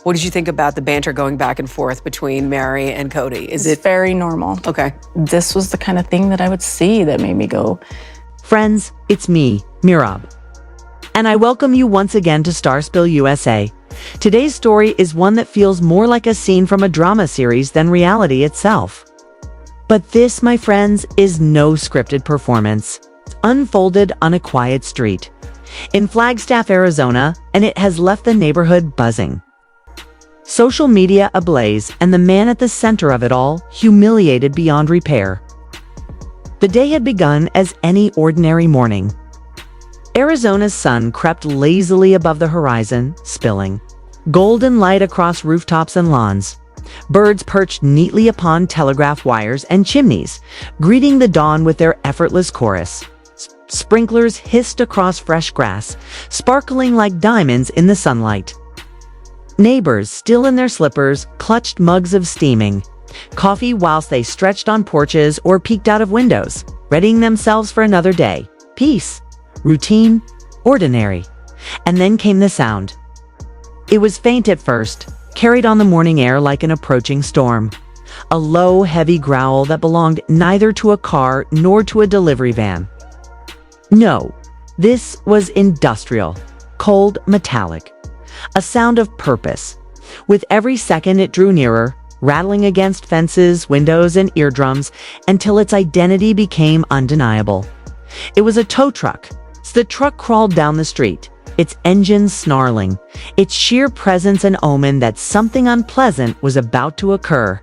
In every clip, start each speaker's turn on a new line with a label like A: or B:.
A: What did you think about the banter going back and forth between Mary and Kody?
B: It's very normal.
A: Okay.
B: This was the kind of thing that I would see that made me go,
C: Friends, it's me, Meerab. And I welcome you once again to Starspill USA. Today's story is one that feels more like a scene from a drama series than reality itself. But this, my friends, is no scripted performance. It's unfolded on a quiet street in Flagstaff, Arizona, and it has left the neighborhood buzzing. Social media ablaze, and the man at the center of it all, humiliated beyond repair. The day had begun as any ordinary morning. Arizona's sun crept lazily above the horizon, spilling golden light across rooftops and lawns. Birds perched neatly upon telegraph wires and chimneys, greeting the dawn with their effortless chorus. Sprinklers hissed across fresh grass, sparkling like diamonds in the sunlight. Neighbors, still in their slippers, clutched mugs of steaming coffee whilst they stretched on porches or peeked out of windows, readying themselves for another day. Peace, routine, ordinary. And then came the sound. It was faint at first, carried on the morning air like an approaching storm. A low, heavy growl that belonged neither to a car nor to a delivery van. No, this was industrial, cold, metallic. A sound of purpose. With every second it drew nearer, rattling against fences, windows, and eardrums until its identity became undeniable. It was a tow truck. The truck crawled down the street, its engine snarling, its sheer presence an omen that something unpleasant was about to occur.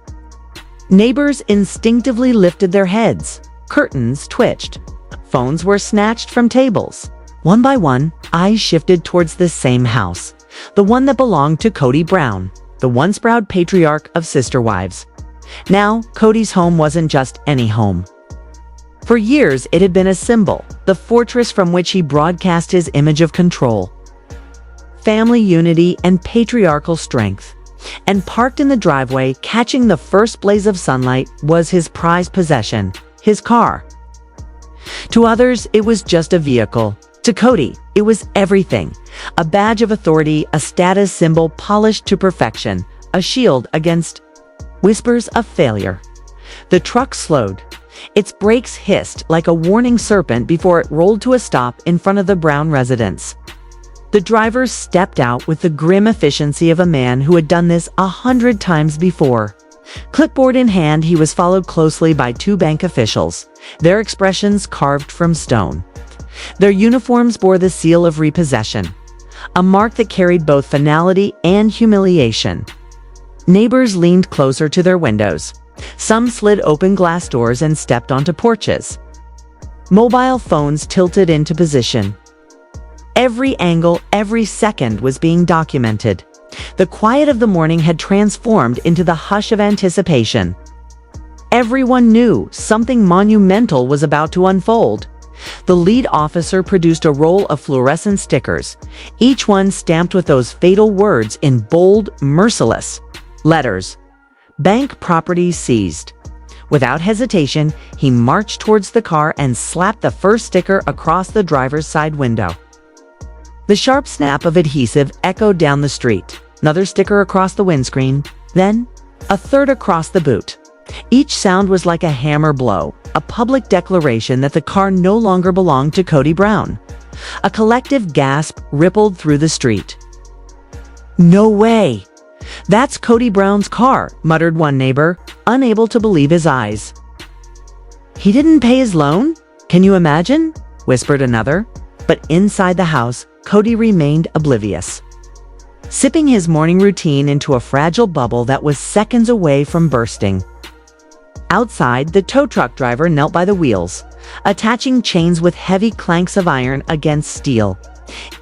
C: Neighbors instinctively lifted their heads. Curtains twitched. Phones were snatched from tables. One by one, eyes shifted towards the same house, the one that belonged to Kody Brown, the once proud patriarch of sister wives. Now, Kody's home wasn't just any home. For years, it had been a symbol, the fortress from which he broadcast his image of control, family unity, and patriarchal strength. And parked in the driveway, catching the first blaze of sunlight, was his prized possession, his car. To others, it was just a vehicle. To Kody, it was everything. A badge of authority, a status symbol polished to perfection, a shield against whispers of failure. The truck slowed. Its brakes hissed like a warning serpent before it rolled to a stop in front of the Brown residence. The driver stepped out with the grim efficiency of a man who had done this 100 times before. Clipboard in hand, he was followed closely by two bank officials, their expressions carved from stone. Their uniforms bore the seal of repossession, a mark that carried both finality and humiliation. Neighbors leaned closer to their windows. Some slid open glass doors and stepped onto porches. Mobile phones tilted into position. Every angle, every second was being documented. The quiet of the morning had transformed into the hush of anticipation. Everyone knew something monumental was about to unfold. The lead officer produced a roll of fluorescent stickers, each one stamped with those fatal words in bold, merciless letters. Bank property seized. Without hesitation, he marched towards the car and slapped the first sticker across the driver's side window. The sharp snap of adhesive echoed down the street. Another sticker across the windscreen, then a third across the boot. Each sound was like a hammer blow, a public declaration that the car no longer belonged to Kody Brown. A collective gasp rippled through the street. "No way! That's Kody Brown's car," muttered one neighbor, unable to believe his eyes. "He didn't pay his loan? Can you imagine?" whispered another. But inside the house, Kody remained oblivious, sipping his morning routine into a fragile bubble that was seconds away from bursting. Outside, the tow truck driver knelt by the wheels, attaching chains with heavy clanks of iron against steel.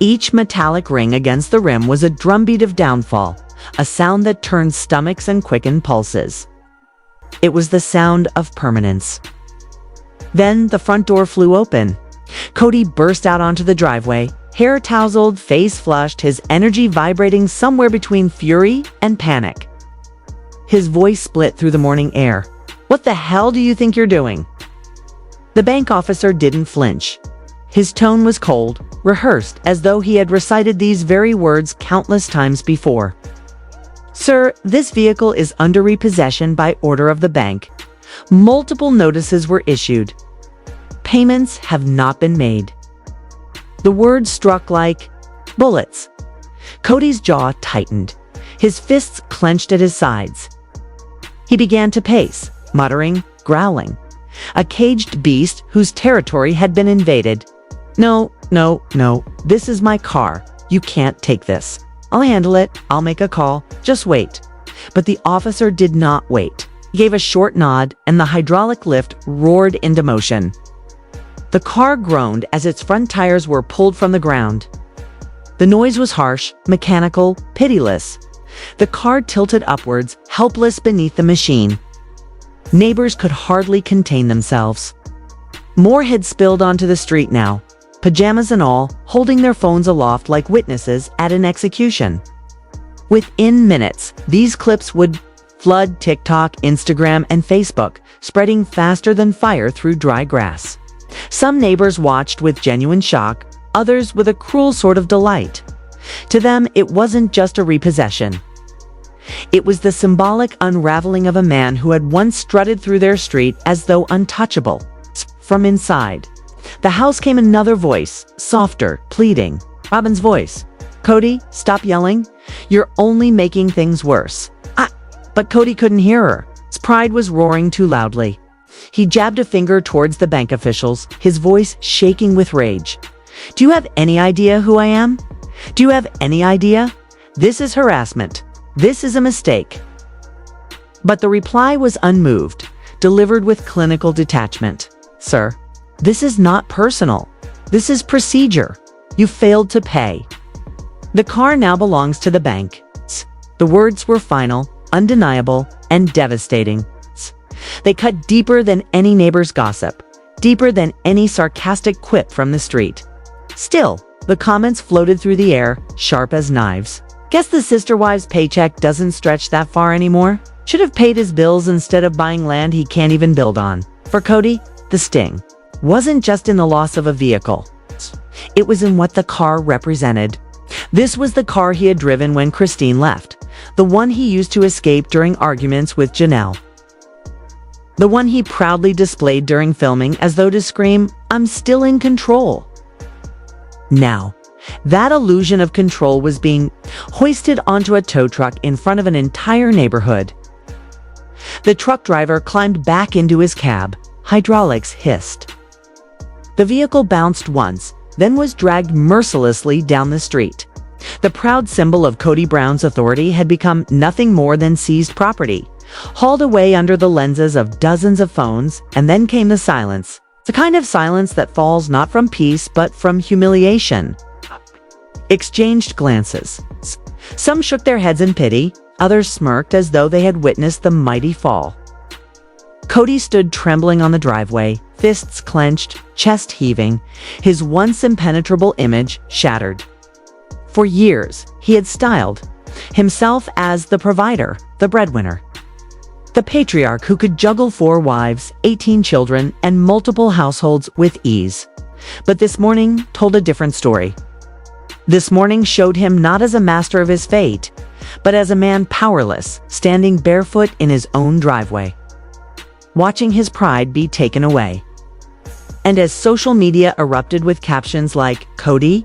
C: Each metallic ring against the rim was a drumbeat of downfall, a sound that turned stomachs and quickened pulses. It was the sound of permanence. Then the front door flew open. Kody burst out onto the driveway, hair tousled, face flushed, his energy vibrating somewhere between fury and panic. His voice split through the morning air. "What the hell do you think you're doing?" The bank officer didn't flinch. His tone was cold, rehearsed, as though he had recited these very words countless times before. Sir, this vehicle is under repossession by order of the bank. Multiple notices were issued. Payments have not been made. The words struck like bullets. Cody's jaw tightened, his fists clenched at his sides. He began to pace, muttering, growling. A caged beast whose territory had been invaded. No, no, no, this is my car. You can't take this. I'll handle it. I'll make a call. Just wait. But the officer did not wait. He gave a short nod, and the hydraulic lift roared into motion. The car groaned as its front tires were pulled from the ground. The noise was harsh, mechanical, pitiless. The car tilted upwards, helpless beneath the machine. Neighbors could hardly contain themselves. More had spilled onto the street now, pajamas and all, holding their phones aloft like witnesses at an execution. Within minutes, these clips would flood TikTok, Instagram, and Facebook, spreading faster than fire through dry grass. Some neighbors watched with genuine shock, others with a cruel sort of delight. To them, it wasn't just a repossession. It was the symbolic unraveling of a man who had once strutted through their street as though untouchable. From inside, the house came another voice, softer, pleading. Robin's voice. Cody, stop yelling. You're only making things worse. But Cody couldn't hear her. His pride was roaring too loudly. He jabbed a finger towards the bank officials, his voice shaking with rage. Do you have any idea who I am? Do you have any idea? This is harassment. This is a mistake. But the reply was unmoved, delivered with clinical detachment. Sir, this is not personal. This is procedure. You failed to pay. The car now belongs to the bank. The words were final, undeniable, and devastating. They cut deeper than any neighbor's gossip, deeper than any sarcastic quip from the street. Still, the comments floated through the air, sharp as knives. Guess the sister wive's paycheck doesn't stretch that far anymore. Should have paid his bills instead of buying land he can't even build on. For Cody, the sting wasn't just in the loss of a vehicle. It was in what the car represented. This was the car he had driven when Christine left, the one he used to escape during arguments with Janelle. The one he proudly displayed during filming as though to scream, I'm still in control. Now, that illusion of control was being hoisted onto a tow truck in front of an entire neighborhood. The truck driver climbed back into his cab. Hydraulics hissed. The vehicle bounced once, then was dragged mercilessly down the street. The proud symbol of Kody Brown's authority had become nothing more than seized property, hauled away under the lenses of dozens of phones, and then came the silence. The kind of silence that falls not from peace but from humiliation. Exchanged glances. Some shook their heads in pity, others smirked as though they had witnessed the mighty fall. Cody stood trembling on the driveway, fists clenched, chest heaving, his once impenetrable image shattered. For years, he had styled himself as the provider, the breadwinner. The patriarch who could juggle 4 wives, 18 children, and multiple households with ease. But this morning told a different story. This morning showed him not as a master of his fate, but as a man powerless, standing barefoot in his own driveway, watching his pride be taken away. And as social media erupted with captions like, Cody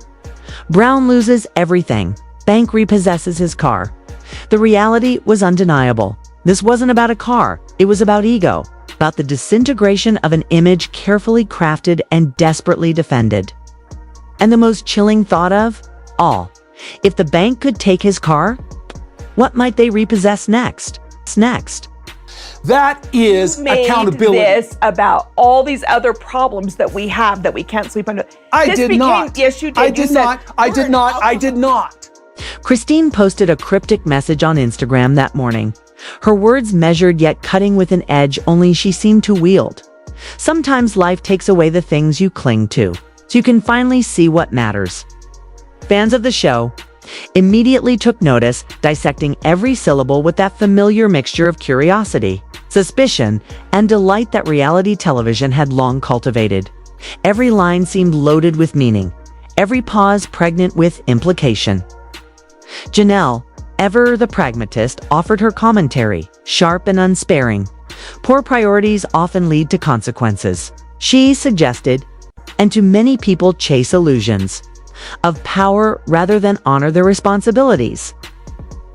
C: Brown loses everything, bank repossesses his car, the reality was undeniable. This wasn't about a car, it was about ego, about the disintegration of an image carefully crafted and desperately defended. And the most chilling thought of all, if the bank could take his car, what might they repossess next?
D: That is accountability.
E: This about all these other problems that we have that we can't sleep under.
D: I did not.
E: Yes, you did.
D: I did not.
C: Christine posted a cryptic message on Instagram that morning. Her words measured yet cutting with an edge only she seemed to wield. Sometimes life takes away the things you cling to, so you can finally see what matters. Fans of the show immediately took notice, dissecting every syllable with that familiar mixture of curiosity, suspicion, and delight that reality television had long cultivated. Every line seemed loaded with meaning, every pause pregnant with implication. Janelle, Ever the pragmatist offered her commentary, sharp and unsparing. Poor priorities often lead to consequences. She suggested, and to many people chase illusions of power rather than honor their responsibilities.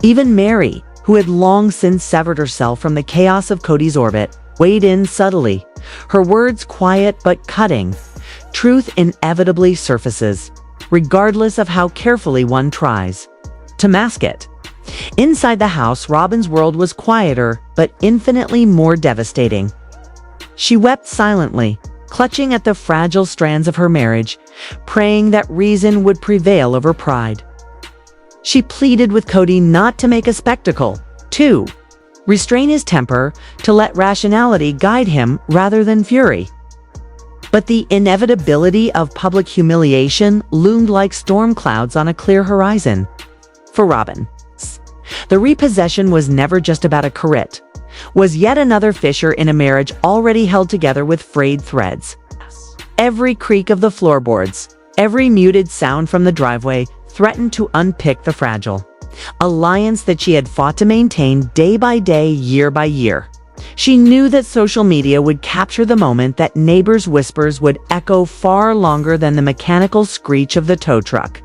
C: Even Mary, who had long since severed herself from the chaos of Kody's orbit, weighed in subtly, her words quiet but cutting. Truth inevitably surfaces, regardless of how carefully one tries to mask it. Inside the house, Robin's world was quieter, but infinitely more devastating. She wept silently, clutching at the fragile strands of her marriage, praying that reason would prevail over pride. She pleaded with Kody not to make a spectacle, to restrain his temper, to let rationality guide him rather than fury. But the inevitability of public humiliation loomed like storm clouds on a clear horizon. For Robin, the repossession was never just about a caret, was yet another fissure in a marriage already held together with frayed threads. Every creak of the floorboards, every muted sound from the driveway threatened to unpick the fragile alliance that she had fought to maintain day by day, year by year. She knew that social media would capture the moment, that neighbors' whispers would echo far longer than the mechanical screech of the tow truck,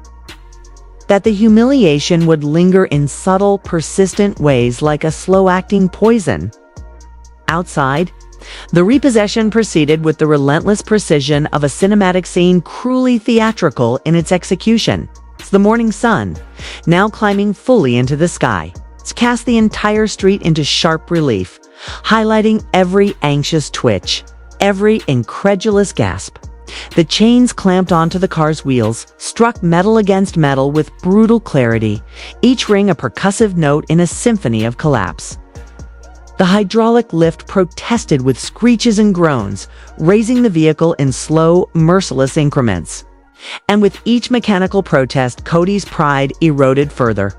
C: that the humiliation would linger in subtle, persistent ways like a slow-acting poison. Outside, the repossession proceeded with the relentless precision of a cinematic scene, cruelly theatrical in its execution. The morning sun, now climbing fully into the sky, cast the entire street into sharp relief, highlighting every anxious twitch, every incredulous gasp. The chains clamped onto the car's wheels struck metal against metal with brutal clarity, each ring a percussive note in a symphony of collapse. The hydraulic lift protested with screeches and groans, raising the vehicle in slow, merciless increments. And with each mechanical protest, Kody's pride eroded further.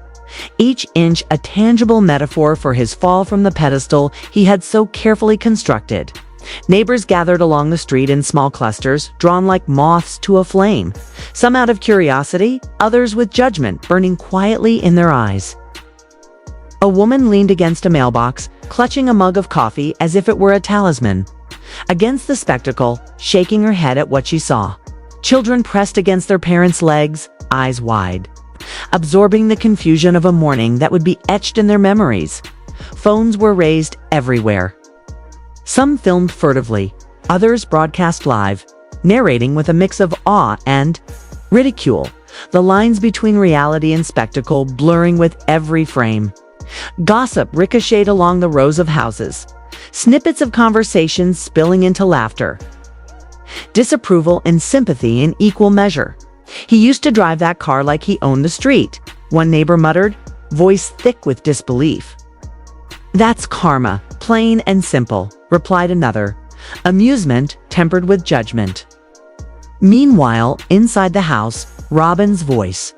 C: Each inch a tangible metaphor for his fall from the pedestal he had so carefully constructed. Neighbors gathered along the street in small clusters, drawn like moths to a flame, some out of curiosity, others with judgment burning quietly in their eyes. A woman leaned against a mailbox, clutching a mug of coffee as if it were a talisman. Against the spectacle, shaking her head at what she saw. Children pressed against their parents' legs, eyes wide, absorbing the confusion of a morning that would be etched in their memories. Phones were raised everywhere. Some filmed furtively, others broadcast live, narrating with a mix of awe and ridicule, the lines between reality and spectacle blurring with every frame. Gossip ricocheted along the rows of houses, snippets of conversations spilling into laughter. Disapproval and sympathy in equal measure. He used to drive that car like he owned the street, one neighbor muttered, voice thick with disbelief. That's karma, plain and simple, replied another, amusement tempered with judgment. Meanwhile, inside the house, Robin's voice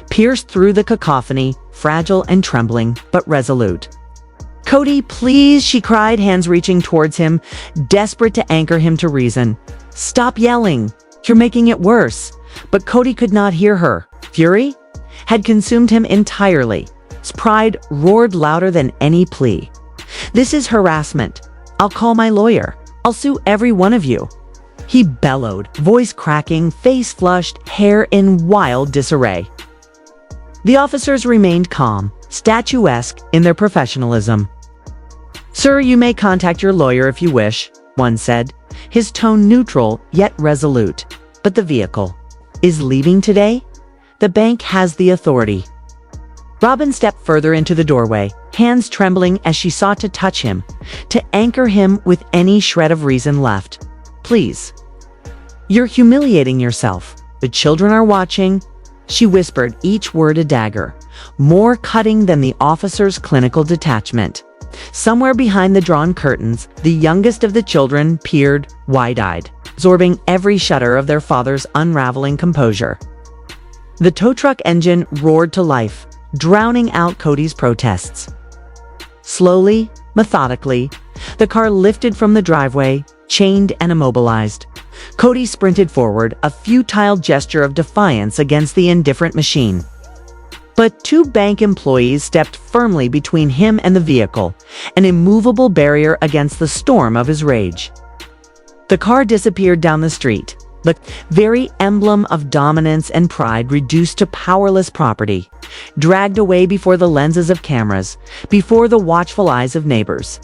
C: pierced through the cacophony, fragile and trembling, but resolute. Kody, please, she cried, hands reaching towards him, desperate to anchor him to reason. Stop yelling. You're making it worse. But Kody could not hear her. Fury had consumed him entirely. His pride roared louder than any plea. This is harassment. I'll call my lawyer. I'll sue every one of you. He bellowed, voice cracking, face flushed, hair in wild disarray. The officers remained calm, statuesque in their professionalism. Sir, you may contact your lawyer if you wish, one said, his tone neutral yet resolute. But the vehicle is leaving today? The bank has the authority. Robin stepped further into the doorway, hands trembling as she sought to touch him, to anchor him with any shred of reason left. Please. You're humiliating yourself. The children are watching. She whispered, each word a dagger, more cutting than the officer's clinical detachment. Somewhere behind the drawn curtains, the youngest of the children peered, wide-eyed, absorbing every shudder of their father's unraveling composure. The tow truck engine roared to life, drowning out Kody's protests. Slowly, methodically, the car lifted from the driveway, chained and immobilized. Kody sprinted forward, a futile gesture of defiance against the indifferent machine. But two bank employees stepped firmly between him and the vehicle, an immovable barrier against the storm of his rage. The car disappeared down the street, the very emblem of dominance and pride reduced to powerless property, dragged away before the lenses of cameras, before the watchful eyes of neighbors,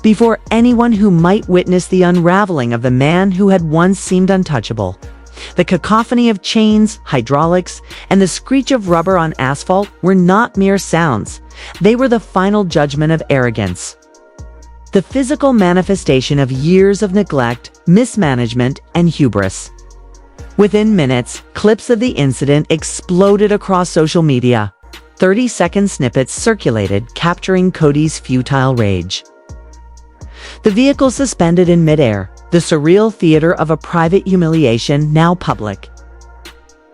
C: before anyone who might witness the unraveling of the man who had once seemed untouchable. The cacophony of chains, hydraulics, and the screech of rubber on asphalt were not mere sounds. They were the final judgment of arrogance, the physical manifestation of years of neglect, mismanagement, and hubris. Within minutes, clips of the incident exploded across social media. 30-second snippets circulated, capturing Kody's futile rage. The vehicle suspended in midair, the surreal theater of a private humiliation now public.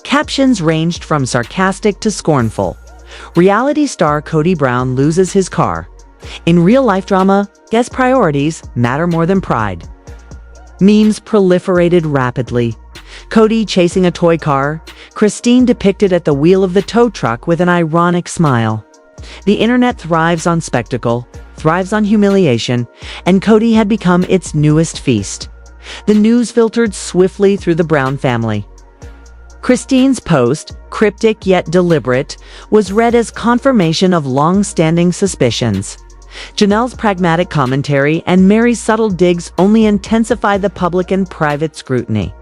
C: Captions ranged from sarcastic to scornful. Reality star Kody Brown loses his car. In real-life drama, guest priorities matter more than pride. Memes proliferated rapidly. Kody chasing a toy car, Christine depicted at the wheel of the tow truck with an ironic smile. The internet thrives on spectacle, thrives on humiliation, and Kody had become its newest feast. The news filtered swiftly through the Brown family. Christine's post, cryptic yet deliberate, was read as confirmation of long-standing suspicions. Janelle's pragmatic commentary and Mary's subtle digs only intensified the public and private scrutiny.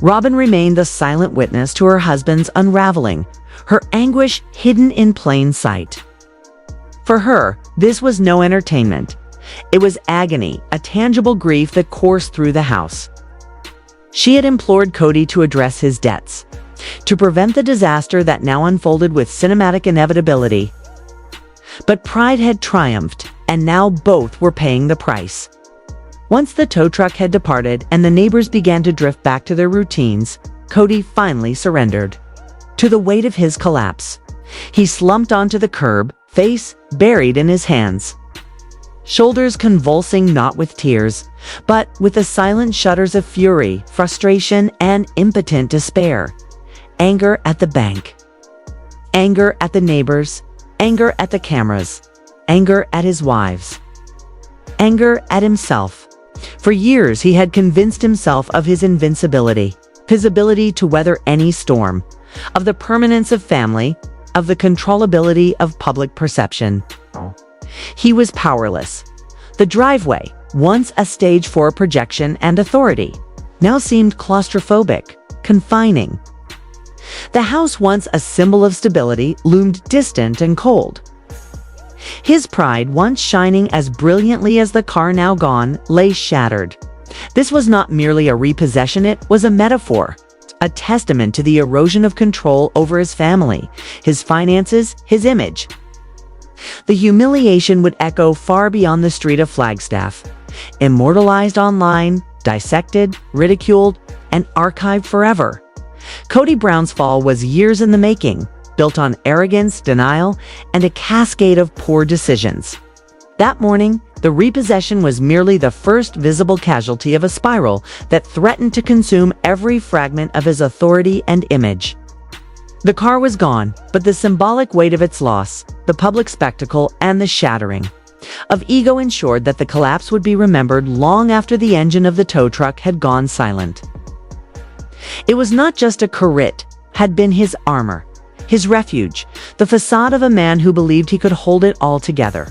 C: Robin remained the silent witness to her husband's unraveling, her anguish hidden in plain sight. For her, this was no entertainment. It was agony, a tangible grief that coursed through the house. She had implored Kody to address his debts, to prevent the disaster that now unfolded with cinematic inevitability. But pride had triumphed, and now both were paying the price. Once the tow truck had departed and the neighbors began to drift back to their routines, Kody finally surrendered to the weight of his collapse. He slumped onto the curb, face buried in his hands, shoulders convulsing not with tears, but with the silent shudders of fury, frustration, and impotent despair. Anger at the bank, anger at the neighbors, anger at the cameras, anger at his wives, anger at himself. For years he had convinced himself of his invincibility, his ability to weather any storm, of the permanence of family, of the controllability of public perception. He was powerless. The driveway, once a stage for projection and authority, now seemed claustrophobic, confining. The house, once a symbol of stability, loomed distant and cold. His pride, once shining as brilliantly as the car now gone, lay shattered. This was not merely a repossession, it was a metaphor, a testament to the erosion of control over his family, his finances, his image. The humiliation would echo far beyond the street of Flagstaff, immortalized online, dissected, ridiculed, and archived forever. Kody Brown's fall was years in the making, built on arrogance, denial, and a cascade of poor decisions. That morning, the repossession was merely the first visible casualty of a spiral that threatened to consume every fragment of his authority and image. The car was gone, but the symbolic weight of its loss, the public spectacle, and the shattering of ego ensured that the collapse would be remembered long after the engine of the tow truck had gone silent. It was not just a car, it had been his armor, his refuge, the facade of a man who believed he could hold it all together.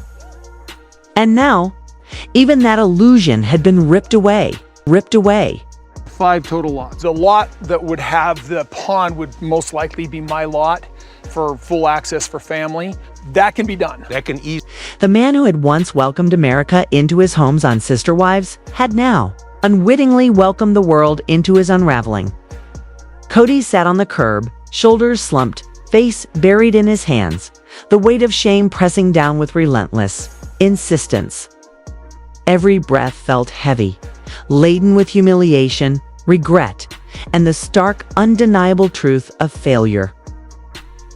C: And now, even that illusion had been ripped away.
D: 5 total lots. The lot that would have the pond would most likely be my lot for full access for family. That can be done. That can easily.
C: The man who had once welcomed America into his homes on Sister Wives had now unwittingly welcomed the world into his unraveling. Kody sat on the curb, shoulders slumped, face buried in his hands, the weight of shame pressing down with relentless insistence. Every breath felt heavy, laden with humiliation, regret, and the stark, undeniable truth of failure.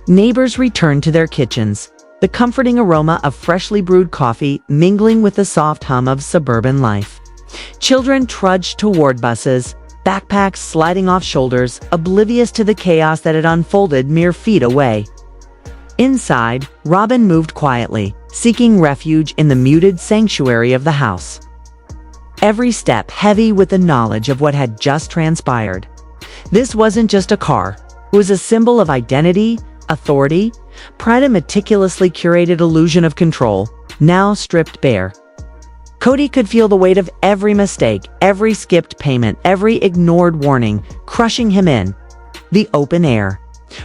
C: Neighbors returned to their kitchens, the comforting aroma of freshly brewed coffee mingling with the soft hum of suburban life. Children trudged toward buses, backpacks sliding off shoulders, oblivious to the chaos that had unfolded mere feet away. Inside, Robin moved quietly, seeking refuge in the muted sanctuary of the house. Every step heavy with the knowledge of what had just transpired. This wasn't just a car. It was a symbol of identity, authority, pride, a meticulously curated illusion of control, now stripped bare. Cody could feel the weight of every mistake, every skipped payment, every ignored warning, crushing him in the open air.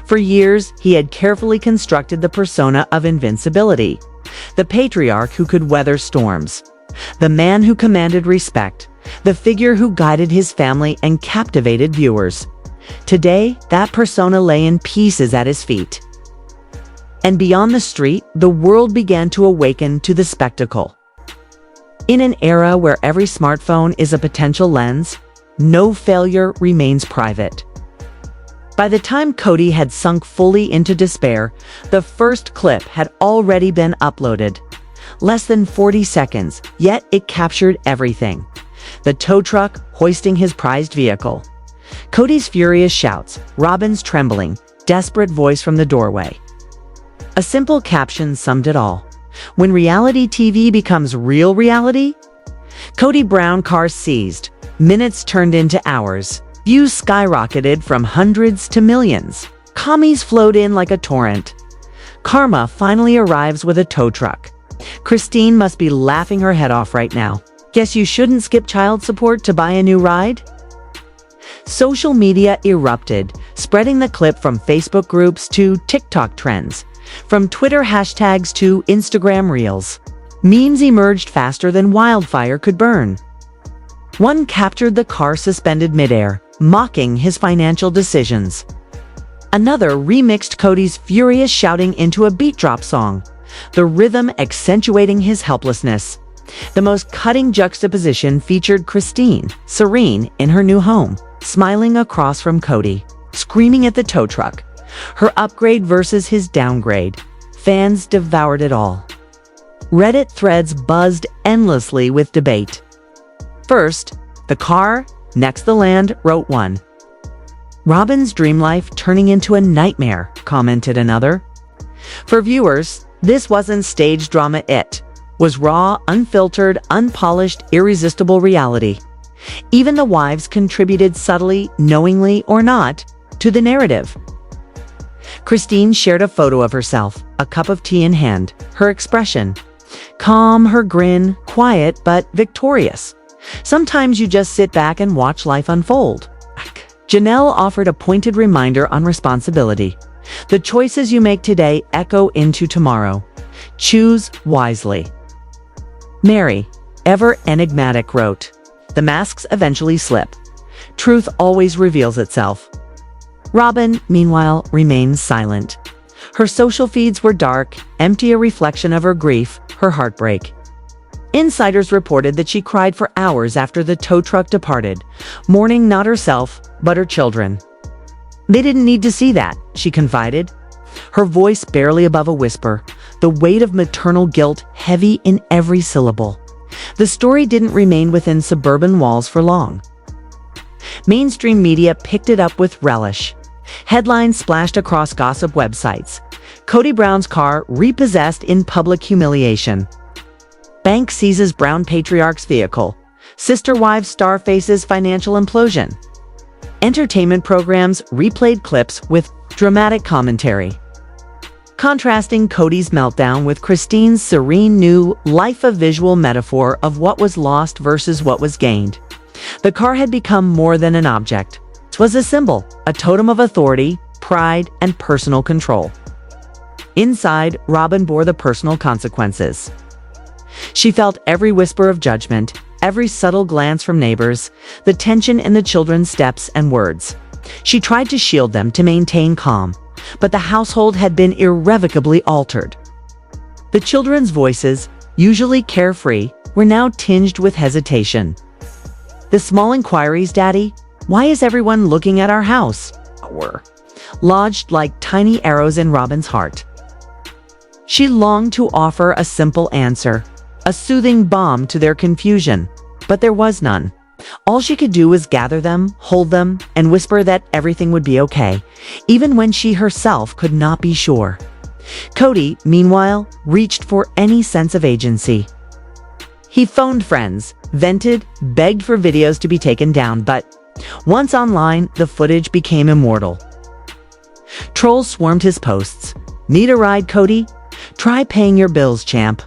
C: For years, he had carefully constructed the persona of invincibility, the patriarch who could weather storms, the man who commanded respect, the figure who guided his family and captivated viewers. Today, that persona lay in pieces at his feet. And beyond the street, the world began to awaken to the spectacle. In an era where every smartphone is a potential lens, no failure remains private. By the time Cody had sunk fully into despair, the first clip had already been uploaded. Less than 40 seconds, yet it captured everything. The tow truck hoisting his prized vehicle. Cody's furious shouts, Robin's trembling, desperate voice from the doorway. A simple caption summed it all. When reality TV becomes real reality? Kody Brown car seized. Minutes turned into hours. Views skyrocketed from hundreds to millions. Commies flowed in like a torrent. Karma finally arrives with a tow truck. Christine must be laughing her head off right now. Guess you shouldn't skip child support to buy a new ride? Social media erupted, spreading the clip from Facebook groups to TikTok trends, from Twitter hashtags to Instagram reels. Memes emerged faster than wildfire could burn. One captured the car suspended midair, mocking his financial decisions. Another remixed Cody's furious shouting into a beat drop song, the rhythm accentuating his helplessness. The most cutting juxtaposition featured Christine, serene in her new home, smiling across from Cody, screaming at the tow truck. Her upgrade versus his downgrade. Fans devoured it all. Reddit threads buzzed endlessly with debate. First, the car, next the land, wrote one. Robin's dream life turning into a nightmare, commented another. For viewers, this wasn't stage drama, it was raw, unfiltered, unpolished, irresistible reality. Even the wives contributed subtly, knowingly or not, to the narrative. Christine shared a photo of herself, a cup of tea in hand, her expression calm, her grin quiet but victorious. Sometimes you just sit back and watch life unfold. Janelle offered a pointed reminder on responsibility. The choices you make today echo into tomorrow. Choose wisely. Mary, ever enigmatic, wrote, "The masks eventually slip. Truth always reveals itself." Robin, meanwhile, remains silent. Her social feeds were dark, empty, a reflection of her grief, her heartbreak. Insiders reported that she cried for hours after the tow truck departed, mourning not herself, but her children. They didn't need to see that, she confided. Her voice barely above a whisper, the weight of maternal guilt heavy in every syllable. The story didn't remain within suburban walls for long. Mainstream media picked it up with relish. Headlines splashed across gossip websites. Kody Brown's car repossessed in public humiliation. Bank seizes Brown patriarch's vehicle. Sister wives star faces financial implosion. Entertainment programs replayed clips with dramatic commentary, contrasting Cody's meltdown with Christine's serene new life, a visual metaphor of what was lost versus what was gained. The car had become more than an object. It was a symbol, a totem of authority, pride, and personal control. Inside, Robin bore the personal consequences. She felt every whisper of judgment, every subtle glance from neighbors, the tension in the children's steps and words. She tried to shield them to maintain calm, but the household had been irrevocably altered. The children's voices, usually carefree, were now tinged with hesitation. The small inquiries, "Daddy, why is everyone looking at our house?" were lodged like tiny arrows in Robin's heart. She longed to offer a simple answer, a soothing balm to their confusion, but there was none. All she could do was gather them, hold them, and whisper that everything would be okay, even when she herself could not be sure. Cody, meanwhile, reached for any sense of agency. He phoned friends, vented, begged for videos to be taken down, but once online, the footage became immortal. Trolls swarmed his posts. Need a ride, Cody? Try paying your bills, champ.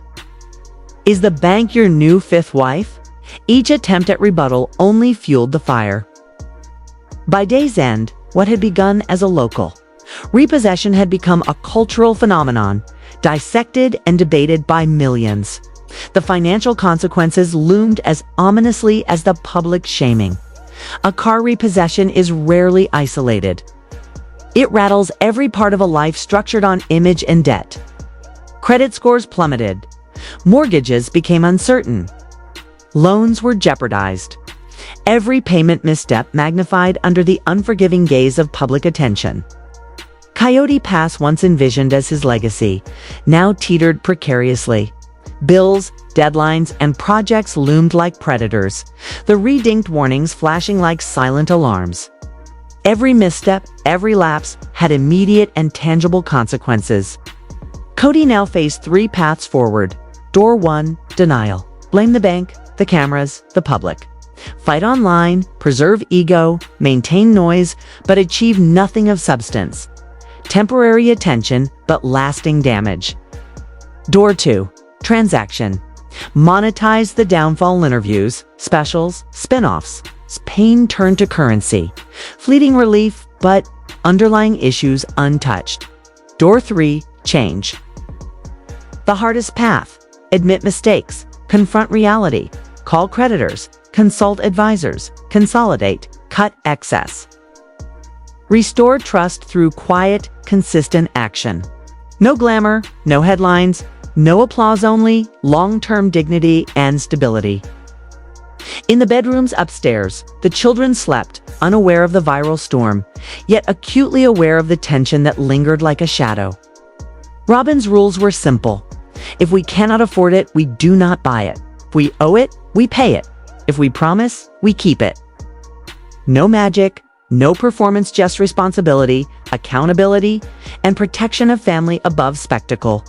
C: Is the bank your new fifth wife? Each attempt at rebuttal only fueled the fire. By day's end, what had begun as a local repossession had become a cultural phenomenon, dissected and debated by millions. The financial consequences loomed as ominously as the public shaming. A car repossession is rarely isolated. It rattles every part of a life structured on image and debt. Credit scores plummeted. Mortgages became uncertain. Loans were jeopardized. Every payment misstep magnified under the unforgiving gaze of public attention. Coyote Pass, once envisioned as his legacy, now teetered precariously. Bills, deadlines, and projects loomed like predators, the redinct warnings flashing like silent alarms. Every misstep, every lapse, had immediate and tangible consequences. Cody now faced three paths forward. Door 1, denial. Blame the bank, the cameras, the public. Fight online, preserve ego, maintain noise, but achieve nothing of substance. Temporary attention, but lasting damage. Door 2, transaction. Monetize the downfall interviews, specials, spin-offs. Pain turned to currency. Fleeting relief, but underlying issues untouched. Door 3, change. The hardest path. Admit mistakes, confront reality, call creditors, consult advisors, consolidate, cut excess. Restore trust through quiet, consistent action. No glamour, no headlines, no applause, only long-term dignity and stability. In the bedrooms upstairs, the children slept, unaware of the viral storm, yet acutely aware of the tension that lingered like a shadow. Robin's rules were simple. If we cannot afford it, we do not buy it. If we owe it, we pay it. If we promise, we keep it. No magic, no performance, just responsibility, accountability, and protection of family above spectacle.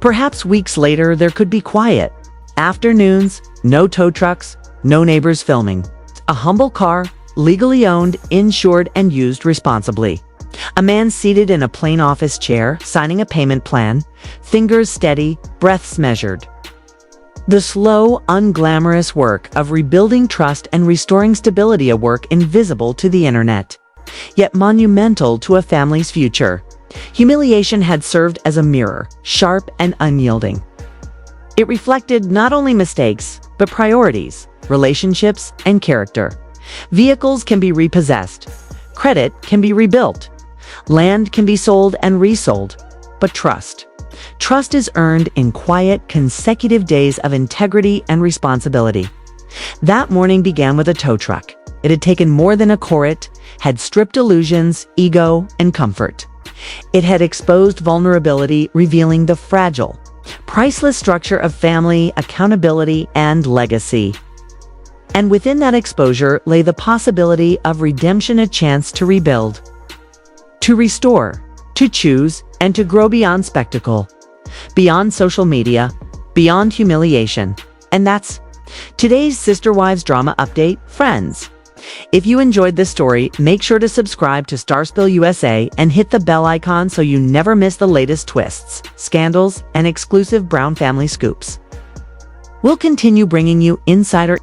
C: Perhaps weeks later, there could be quiet. Afternoons, no tow trucks, no neighbors filming. A humble car, legally owned, insured, and used responsibly. A man seated in a plain office chair, signing a payment plan, fingers steady, breaths measured. The slow, unglamorous work of rebuilding trust and restoring stability, a work invisible to the internet, yet monumental to a family's future. Humiliation had served as a mirror, sharp and unyielding. It reflected not only mistakes, but priorities, relationships, and character. Vehicles can be repossessed. Credit can be rebuilt. Land can be sold and resold. But trust. Trust is earned in quiet, consecutive days of integrity and responsibility. That morning began with a tow truck. It had taken more than a correct, had stripped illusions, ego, and comfort. It had exposed vulnerability, revealing the fragile, priceless structure of family, accountability, and legacy. And within that exposure lay the possibility of redemption, a chance to rebuild, to restore, to choose, and to grow beyond spectacle, beyond social media, beyond humiliation. And that's today's Sister Wives Drama Update, friends. If you enjoyed this story, make sure to subscribe to Starspill USA and hit the bell icon so you never miss the latest twists, scandals, and exclusive Brown family scoops. We'll continue bringing you insider